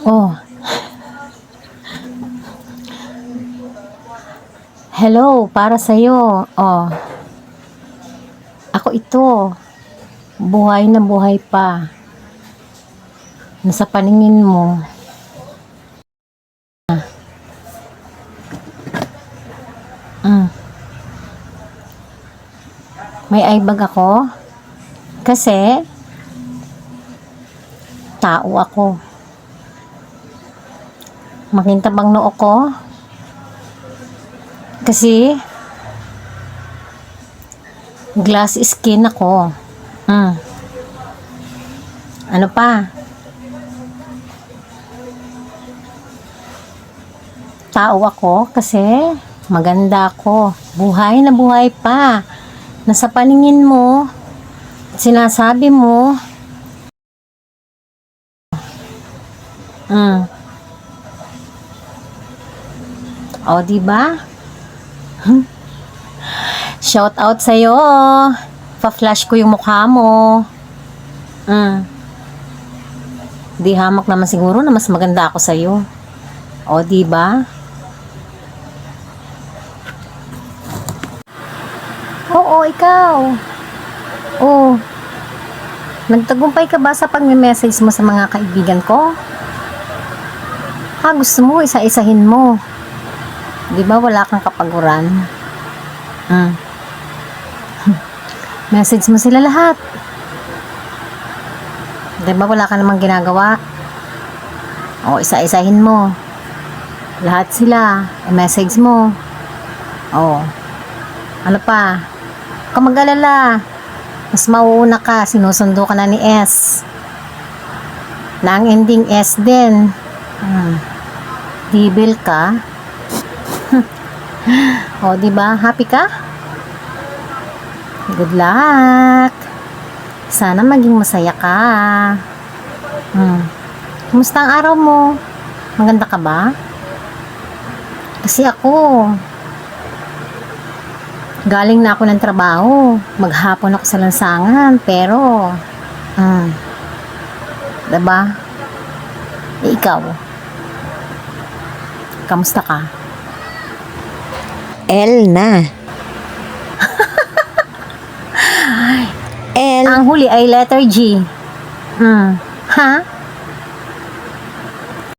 Oh, hello, para sa'yo. Oh, ako ito. Buhay na buhay pa. Nasa paningin mo. Mm. May eyebag ako. Kasi, tao ako. Makintabang noo ko. Kasi, glass skin ako. Ano pa? Tao ako kasi maganda ako. Buhay na buhay pa. Nasa paningin mo, sinasabi mo, o, diba? Shout out sa'yo. Pa-flash ko yung mukha mo. Di hamak naman siguro na mas maganda ako sa'yo. O, diba? Oo, ikaw. Oh, nagtagumpay ka ba sa pag-message mo sa mga kaibigan ko? Gusto mo, isa-isahin mo. Di ba wala kang kapaguran? Message mo sila lahat. Di ba wala ka namang ginagawa? O, isa-isahin mo. Lahat sila. I-message mo. O, ano pa? Huwag ka mag-alala. Mas mauuna ka. Sinusundo ka na ni S. Na ang ending S din. Devil ka. O, diba? Happy ka? Good luck. Sana maging masaya ka. Kumusta ang araw mo? Maganda ka ba? Kasi ako, galing na ako ng trabaho. Maghapon ako sa lansangan. Pero, diba? Ikaw, kamusta ka? L na. L. Ang huli ay letter G. Ha?